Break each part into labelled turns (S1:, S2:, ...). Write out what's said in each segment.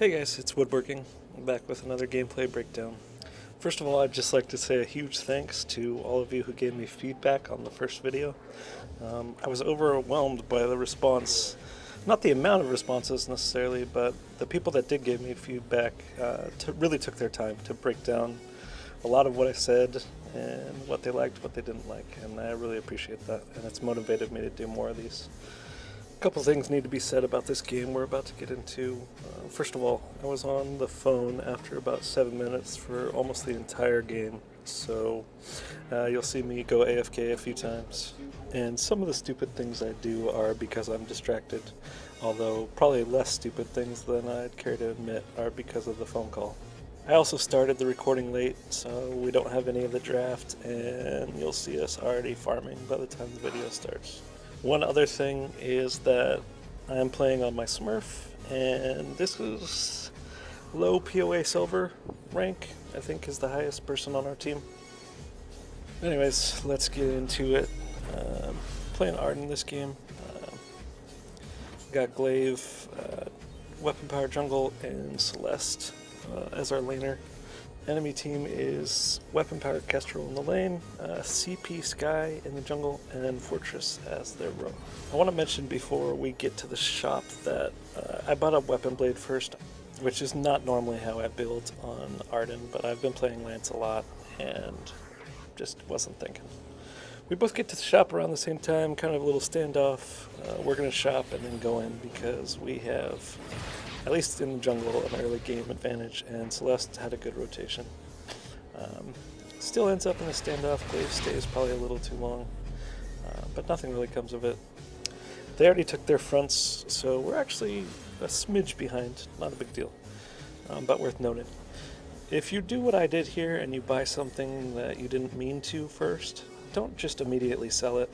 S1: Hey guys, it's Woodworking. I'm back with another gameplay breakdown. First of all, I'd just like to say a huge thanks to all of you who gave me feedback on the first video. I was overwhelmed by the response, not the amount of responses necessarily, but the people that did give me feedback really took their time to break down a lot of what I said and what they liked, what they didn't like, and I really appreciate that, and it's motivated me to do more of these. A couple things need to be said about this game we're about to get into. First of all, I was on the phone after about 7 minutes for almost the entire game, so you'll see me go AFK a few times. And some of the stupid things I do are because I'm distracted, although probably less stupid things than I'd care to admit are because of the phone call. I also started the recording late, so we don't have any of the draft, and you'll see us already farming by the time the video starts. One other thing is that I am playing on my Smurf, and this is low POA silver rank, I think is the highest person on our team. Anyways, let's get into it. Playing Ardan this game. Got Glaive, Weapon Power Jungle, and Celeste as our laner. Enemy team is Weapon Power Kestrel in the lane, CP Sky in the jungle, and Fortress as their roam. I want to mention before we get to the shop that I bought a Weapon Blade first, which is not normally how I build on Ardan, but I've been playing Lance a lot and just wasn't thinking. We both get to the shop around the same time, kind of a little standoff. We're going to shop and then go in because we have, at least in the jungle, an early game advantage, and Celeste had a good rotation. Still ends up in a standoff. Glaive stays probably a little too long, but nothing really comes of it. They already took their fronts, so we're actually a smidge behind. Not a big deal, but worth noting. If you do what I did here and you buy something that you didn't mean to first, don't just immediately sell it.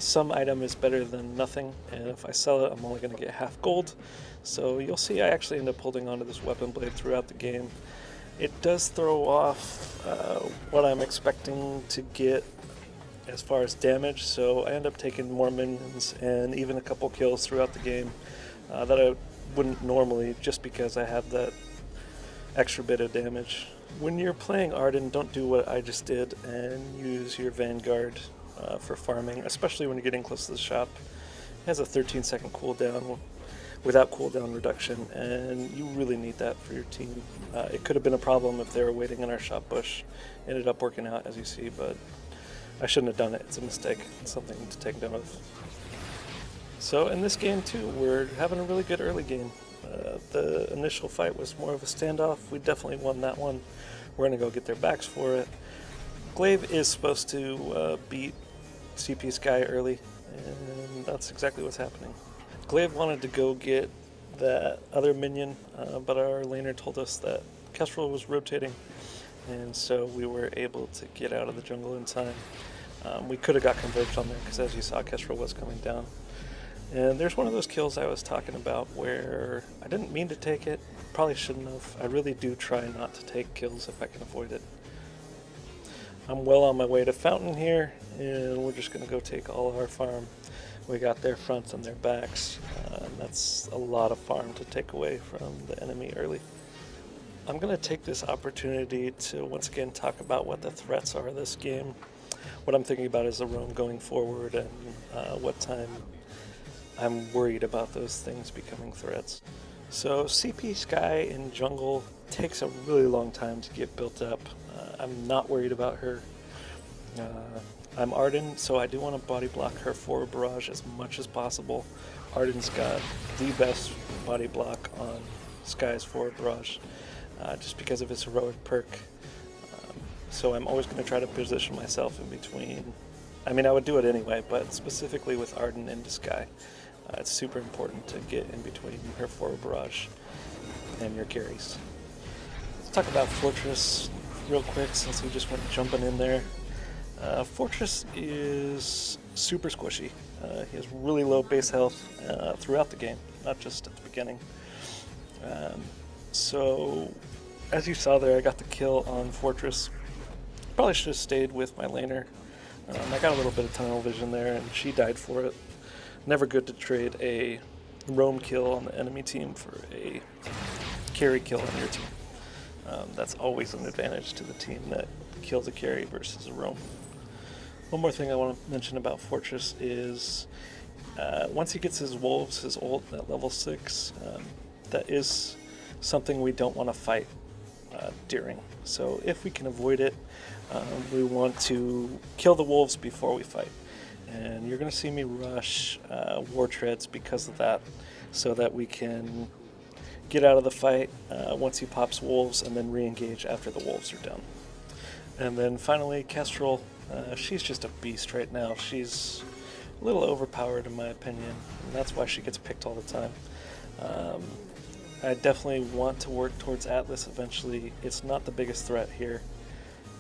S1: Some item is better than nothing, and if I sell it, I'm only going to get half gold. So you'll see I actually end up holding onto this Weapon Blade throughout the game. It does throw off what I'm expecting to get as far as damage, so I end up taking more minions and even a couple kills throughout the game that I wouldn't normally, just because I have that extra bit of damage. When you're playing Ardan, don't do what I just did and use your Vanguard for farming, especially when you're getting close to the shop. It has a 13-second cooldown without cooldown reduction, and you really need that for your team. It could have been a problem if they were waiting in our shop bush. Ended up working out, as you see, but I shouldn't have done it. It's a mistake. It's something to take note of. So in this game too, we're having a really good early game. The initial fight was more of a standoff. We definitely won that one. We're going to go get their backs for it. Glaive is supposed to beat CP Sky early, and that's exactly what's happening. Glaive wanted to go get that other minion, but our laner told us that Kestrel was rotating, and so we were able to get out of the jungle in time. We could have got converged on there, because as you saw, Kestrel was coming down. And there's one of those kills I was talking about where I didn't mean to take it, probably shouldn't have. I really do try not to take kills if I can avoid it. I'm well on my way to Fountain here, and we're just going to go take all of our farm. We got their fronts and their backs, and that's a lot of farm to take away from the enemy early. I'm going to take this opportunity to once again talk about what the threats are this game. What I'm thinking about is the roam going forward, and what time I'm worried about those things becoming threats. So CP Sky in jungle takes a really long time to get built up. I'm not worried about her. I'm Ardan, so I do want to body block her forward barrage as much as possible. Ardan's got the best body block on Sky's forward barrage, just because of his heroic perk. So I'm always going to try to position myself in between. I mean, I would do it anyway, but specifically with Ardan into Sky. It's super important to get in between her forward barrage and your carries. Let's talk about Fortress real quick since we just went jumping in there. Fortress is super squishy. He has really low base health throughout the game, not just at the beginning. So, as you saw there, I got the kill on Fortress. Probably should have stayed with my laner. I got a little bit of tunnel vision there, and she died for it. Never good to trade a roam kill on the enemy team for a carry kill on your team. That's always an advantage to the team that kills a carry versus a roam. One more thing I want to mention about Fortress is once he gets his wolves, his ult at level 6, that is something we don't want to fight during. So if we can avoid it, we want to kill the wolves before we fight. And you're going to see me rush war treads because of that, so that we can get out of the fight once he pops wolves and then re-engage after the wolves are done. And then finally, Kestrel. She's just a beast right now. She's a little overpowered in my opinion, and that's why she gets picked all the time. I definitely want to work towards Atlas eventually. It's not the biggest threat here,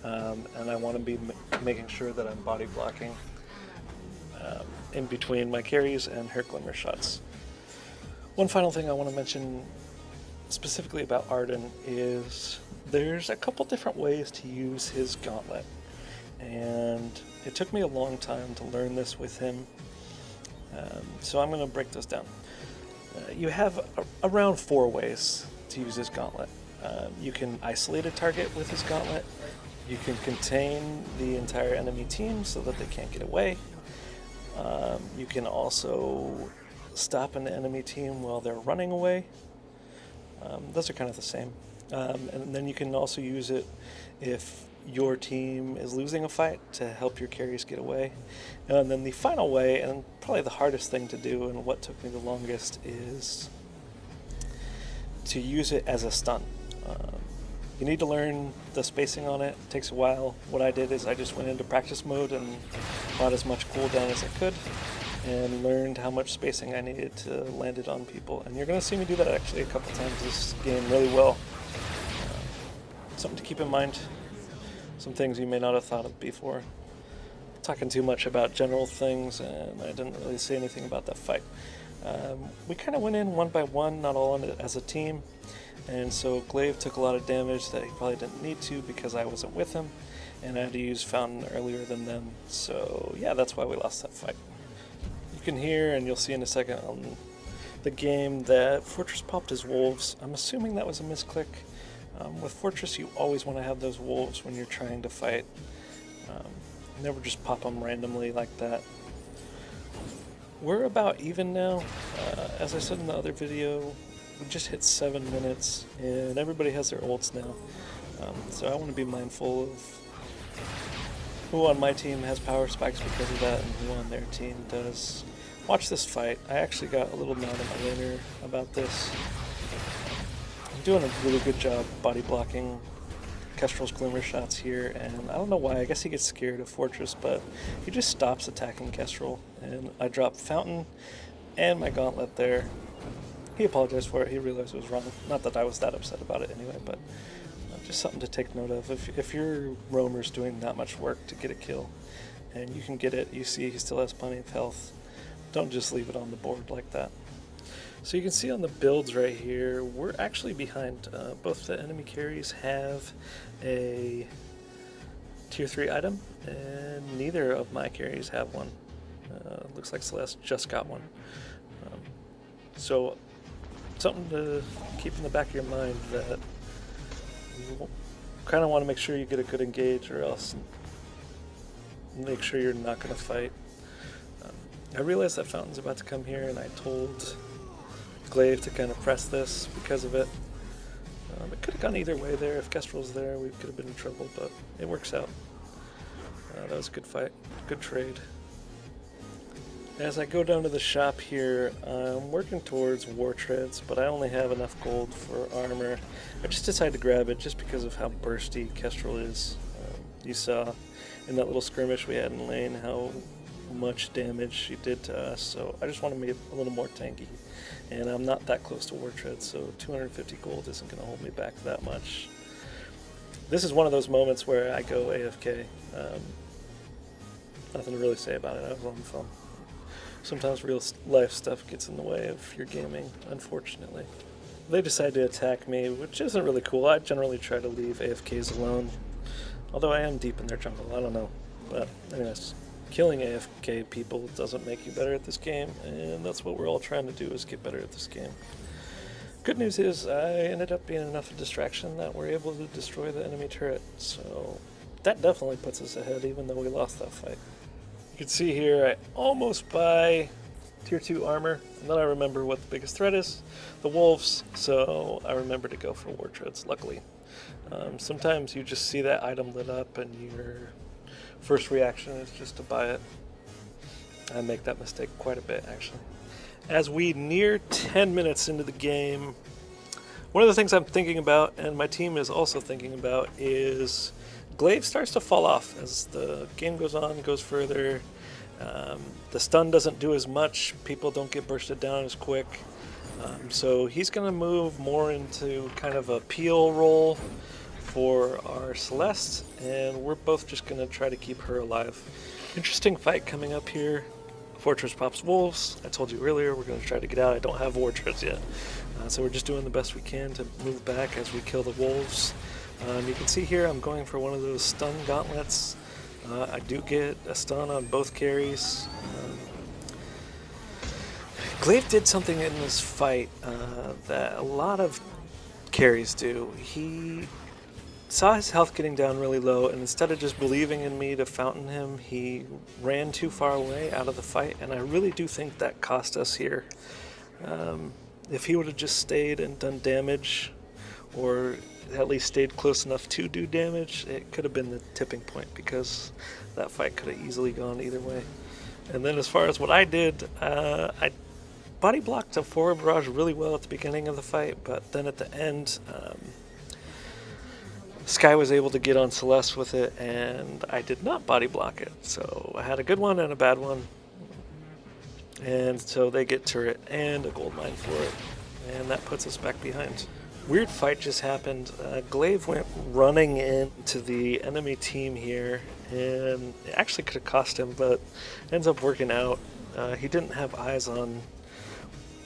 S1: and I want to be making sure that I'm body blocking in between my carries and her glimmer shots. One final thing I want to mention specifically about Ardan is there's a couple different ways to use his gauntlet, and it took me a long time to learn this with him, so I'm going to break those down. You have around 4 ways to use his gauntlet. You can isolate a target with his gauntlet, you can contain the entire enemy team so that they can't get away, you can also stop an enemy team while they're running away. Those are kind of the same. And then you can also use it if your team is losing a fight to help your carries get away. And then the final way, and probably the hardest thing to do and what took me the longest, is to use it as a stun. You need to learn the spacing on it. It takes a while. What I did is I just went into practice mode and bought as much cooldown as I could and learned how much spacing I needed to land it on people. And you're going to see me do that actually a couple times this game really well. Something to keep in mind. Some things you may not have thought of before. Talking too much about general things, and I didn't really say anything about that fight. We kind of went in one by one, not all in it as a team, and so Glaive took a lot of damage that he probably didn't need to because I wasn't with him, and I had to use Fountain earlier than them, so yeah, that's why we lost that fight. You can hear, and you'll see in a second on the game, that Fortress popped his wolves. I'm assuming that was a misclick. With Fortress, you always want to have those wolves when you're trying to fight. Never just pop them randomly like that. We're about even now. As I said in the other video, we just hit 7 minutes, and everybody has their ults now. So I want to be mindful of who on my team has power spikes because of that, and who on their team does. Watch this fight. I actually got a little mad at my laner about this. I'm doing a really good job body blocking Kestrel's glimmer shots here, and I don't know why. I guess he gets scared of Fortress, but he just stops attacking Kestrel, and I dropped Fountain and my gauntlet there. He apologized for it. He realized it was wrong. Not that I was that upset about it anyway, but just something to take note of. If your roamer's doing that much work to get a kill, and you can get it, you see he still has plenty of health, don't just leave it on the board like that. So you can see on the builds right here, we're actually behind. Both the enemy carries have a tier 3 item, and neither of my carries have one. Looks like Celeste just got one. So something to keep in the back of your mind, that you kind of want to make sure you get a good engage, or else make sure you're not going to fight. I realized that Fountain's about to come here, and I told Glaive to kind of press this because of it. It could have gone either way there. If Kestrel's there, we could have been in trouble, but it works out. That was a good fight, good trade. As I go down to the shop here, I'm working towards war treads, but I only have enough gold for armor. I just decided to grab it just because of how bursty Kestrel is. You saw in that little skirmish we had in lane how much damage she did to us, so I just want to make it a little more tanky. And I'm not that close to war tread, so 250 gold isn't going to hold me back that much. This is one of those moments where I go AFK. Nothing to really say about it. I was on the phone. Sometimes real life stuff gets in the way of your gaming, unfortunately. They decide to attack me, which isn't really cool. I generally try to leave AFKs alone, although I am deep in their jungle. I don't know, but anyways. killing AFK people doesn't make you better at this game, and that's what we're all trying to do, is get better at this game. Good news is I ended up being enough of a distraction that we're able to destroy the enemy turret, so that definitely puts us ahead even though we lost that fight. You can see here I almost buy tier 2 armor, and then I remember what the biggest threat is, the wolves, so I remember to go for war treads, luckily. Sometimes you just see that item lit up and your first reaction is just to buy it. I make that mistake quite a bit, actually. As we near 10 minutes into the game, one of the things I'm thinking about, and my team is also thinking about, is glaive starts to fall off as the game goes on, goes further. The stun doesn't do as much, people don't get bursted down as quick. So he's going to move more into kind of a peel role for our Celeste, and we're both just going to try to keep her alive. Interesting fight coming up here. Fortress pops wolves. I told you earlier we're going to try to get out. I don't have war treads yet, so we're just doing the best we can to move back as we kill the wolves. You can see here I'm going for one of those stun gauntlets. I do get a stun on both carries. Glaive did something in this fight that a lot of carries do. He saw his health getting down really low, and instead of just believing in me to fountain him, he ran too far away out of the fight, and I really do think that cost us here. If he would have just stayed and done damage, or at least stayed close enough to do damage, it could have been the tipping point, because that fight could have easily gone either way. And then as far as what I did, I body blocked a forward barrage really well at the beginning of the fight, but then at the end, Skye was able to get on Celeste with it, and I did not body block it. So I had a good one and a bad one. And so they get turret and a gold mine for it. And that puts us back behind. Weird fight just happened. Glaive went running into the enemy team here, and it actually could have cost him, but ends up working out. He didn't have eyes on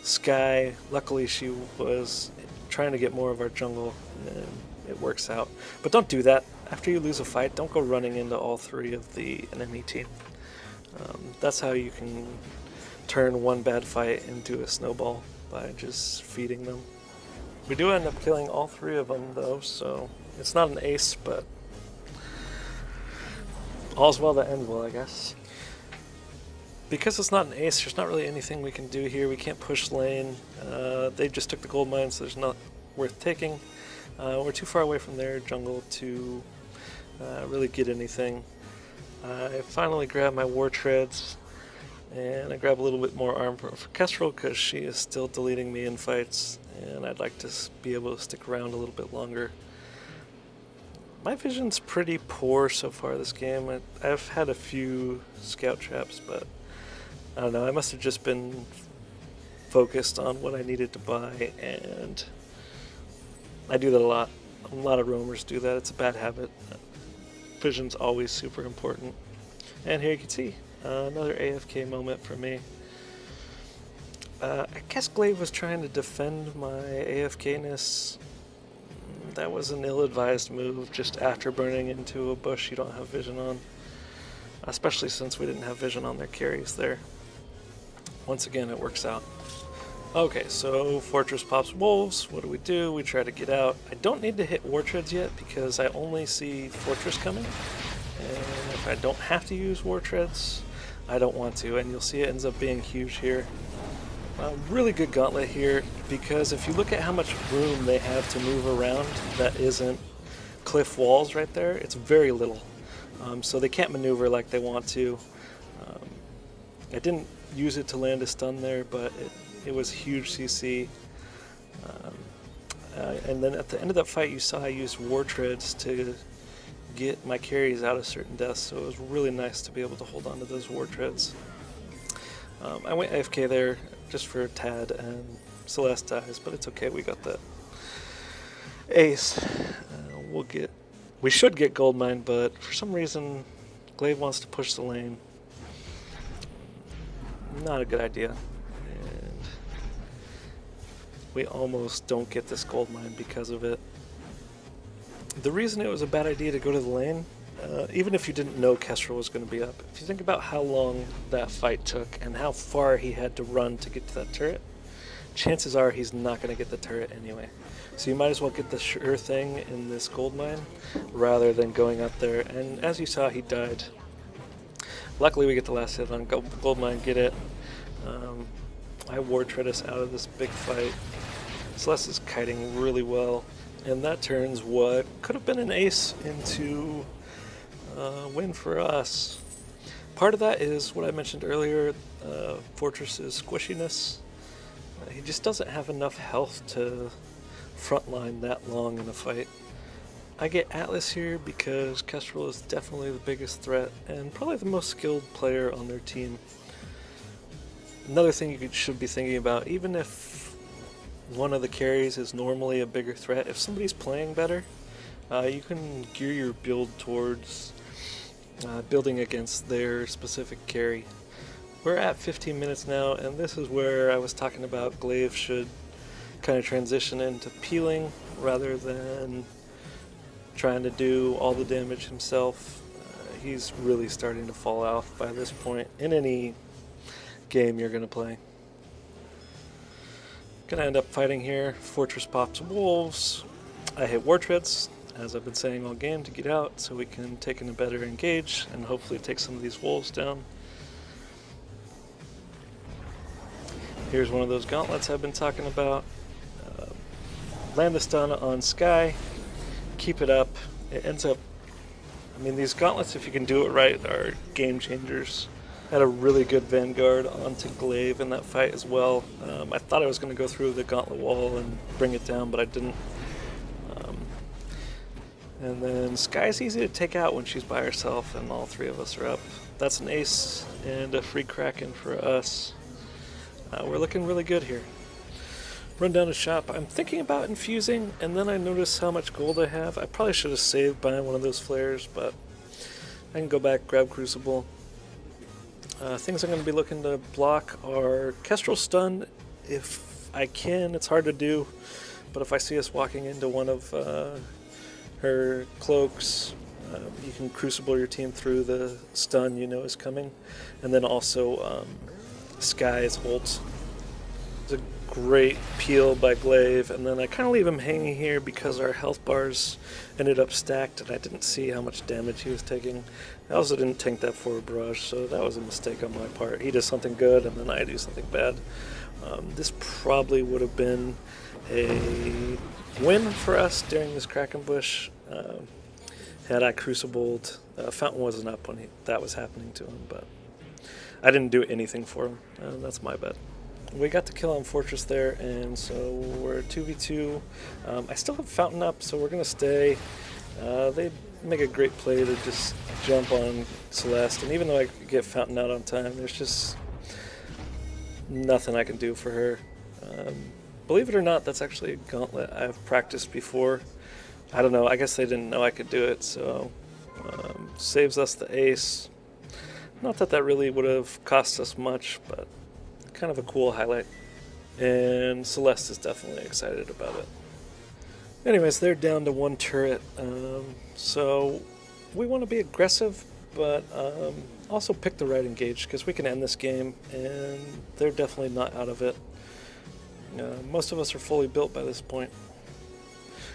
S1: Skye. Luckily, she was trying to get more of our jungle, and it works out. But don't do that. After you lose a fight, don't go running into all three of the enemy team. That's how you can turn one bad fight into a snowball, by just feeding them. We do end up killing all three of them though, so it's not an ace, but all's well that ends well, I guess. Because it's not an ace, there's not really anything we can do here. We can't push lane. They just took the gold mine, so there's not worth taking. We're too far away from their jungle to really get anything. I finally grab my war treads, and I grab a little bit more armor for Kestrel because she is still deleting me in fights, and I'd like to be able to stick around a little bit longer. My vision's pretty poor so far this game. I've had a few scout traps, but I don't know, I must have just been focused on what I needed to buy, and I do that a lot. A lot of roamers do that. It's a bad habit. Vision's always super important. And here you can see another AFK moment for me. I guess Glaive was trying to defend my AFK-ness. That was an ill-advised move just after burning into a bush you don't have vision on. Especially since we didn't have vision on their carries there. Once again, it works out. Okay, so Fortress pops wolves. What do? We try to get out. I don't need to hit war treads yet because I only see Fortress coming. And if I don't have to use war treads, I don't want to. And you'll see it ends up being huge here. Really good gauntlet here, because if you look at how much room they have to move around that isn't cliff walls right there, it's very little. So they can't maneuver like they want to. I didn't use it to land a stun there, but it was huge CC. And then at the end of that fight, you saw I used war treads to get my carries out of certain deaths, so it was really nice to be able to hold on to those war treads. I went AFK there just for Tad, and Celeste dies, but it's okay, we got that ace. We should get gold mine, but for some reason Glaive wants to push the lane. Not a good idea, and we almost don't get this gold mine because of it. The reason it was a bad idea to go to the lane even if you didn't know Kestrel was going to be up, if you think about how long that fight took and how far he had to run to get to that turret, chances are he's not going to get the turret anyway. So you might as well get the sure thing in this gold mine rather than going up there. And as you saw, he died. Luckily, we get the last hit on gold mine, get it. I War Tread us out of this big fight. Celeste is kiting really well, and that turns what could have been an ace into a win for us. Part of that is what I mentioned earlier, Fortress's squishiness. He just doesn't have enough health to frontline that long in a fight. I get Atlas here because Kestrel is definitely the biggest threat and probably the most skilled player on their team. Another thing you should be thinking about, even if one of the carries is normally a bigger threat, if somebody's playing better, you can gear your build towards building against their specific carry. We're at 15 minutes now, and this is where I was talking about Glaive should kind of transition into peeling rather than trying to do all the damage himself. He's really starting to fall off by this point in any game you're going to play. Gonna end up fighting here. Fortress pops wolves. I hit War Treads, as I've been saying all game, to get out so we can take in a better engage and hopefully take some of these wolves down. Here's one of those gauntlets I've been talking about. Land the stun on Sky, keep it up. It ends up, I mean, these gauntlets, if you can do it right, are game changers. Had a really good Vanguard onto Glaive in that fight as well. I thought I was going to go through the gauntlet wall and bring it down, but I didn't. And then Sky's easy to take out when she's by herself and all three of us are up. That's an ace and a free Kraken for us. We're looking really good here. Run down to shop. I'm thinking about infusing, and then I notice how much gold I have. I probably should have saved buying one of those flares, but I can go back, grab Crucible. Things I'm going to be looking to block are Kestrel stun if I can. It's hard to do, but if I see us walking into one of her cloaks, you can Crucible your team through the stun you know is coming. And then also Sky's ult. It's a great peel by Glaive, and then I kind of leave him hanging here because our health bars ended up stacked and I didn't see how much damage he was taking. I also didn't tank that forward barrage, so that was a mistake on my part. He does something good and then I do something bad. This probably would have been a win for us during this Kraken bush had I Crucibled. Fountain wasn't up when that was happening to him, but I didn't do anything for him. That's my bad. We got the kill on Fortress there, and so we're 2v2. I still have Fountain up, so we're going to stay. They make a great play to just jump on Celeste, and even though I get Fountain out on time, there's just nothing I can do for her. Believe it or not, that's actually a gauntlet I've practiced before. I don't know, I guess they didn't know I could do it, so saves us the ace. Not that that really would have cost us much, but kind of a cool highlight. And Celeste is definitely excited about it. Anyways, they're down to one turret, so we want to be aggressive, but also pick the right engage, because we can end this game, and they're definitely not out of it. Most of us are fully built by this point.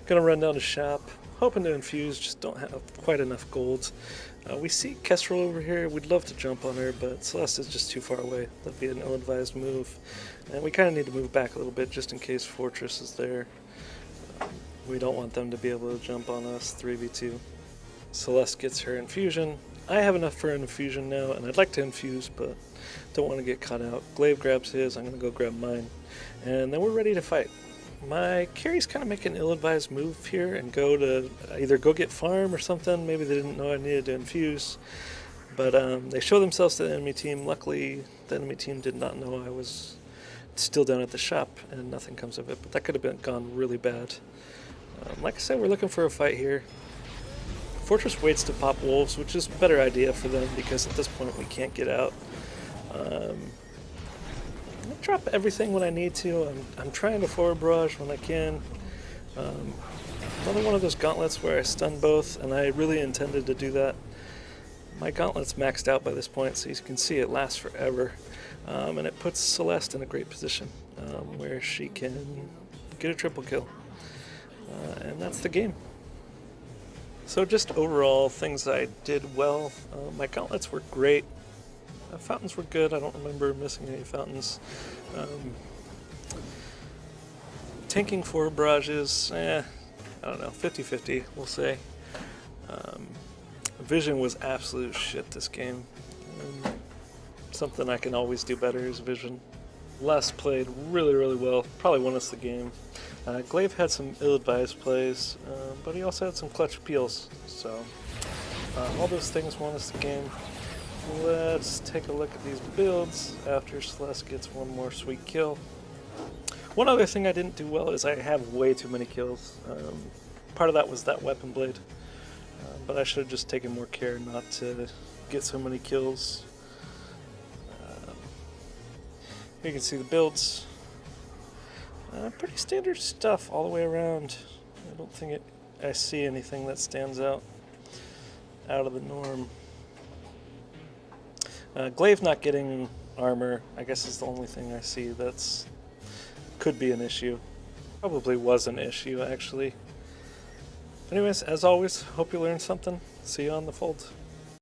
S1: Gonna run down to shop, hoping to infuse, just don't have quite enough gold. We see Kestrel over here. We'd love to jump on her, but Celeste is just too far away. That'd be an ill-advised move. And we kind of need to move back a little bit just in case Fortress is there. We don't want them to be able to jump on us 3v2. Celeste gets her infusion. I have enough for an infusion now, and I'd like to infuse, but don't want to get caught out. Glaive grabs his, I'm going to go grab mine. And then we're ready to fight. My carries kind of make an ill-advised move here and go to either go get farm or something. Maybe they didn't know I needed to infuse. But they show themselves to the enemy team. Luckily, the enemy team did not know I was still down at the shop, and nothing comes of it. But that could have gone really bad. Like I said, we're looking for a fight here. Fortress waits to pop wolves, which is a better idea for them because at this point we can't get out. I drop everything when I need to. I'm trying to forward barrage when I can. Another one of those gauntlets where I stun both, and I really intended to do that. My gauntlet's maxed out by this point, so you can see it lasts forever. And it puts Celeste in a great position where she can get a triple kill. And that's the game. So just overall, things I did well. My gauntlets were great. Fountains were good. I don't remember missing any fountains. Tanking 4 barrages, I don't know, 50-50, we'll say. Vision was absolute shit this game. Something I can always do better is vision. Les played really well, probably won us the game. Glaive had some ill-advised plays, but he also had some clutch peels, so all those things won us the game. Let's take a look at these builds after Celeste gets one more sweet kill. One other thing I didn't do well is I have way too many kills. Part of that was that weapon blade, but I should have just taken more care not to get so many kills. You can see the builds. Pretty standard stuff all the way around. I don't think I see anything that stands out of the norm. Glaive not getting armor, I guess, is the only thing I see that's could be an issue. Probably was an issue, actually. Anyways, as always, hope you learned something. See you on the fold.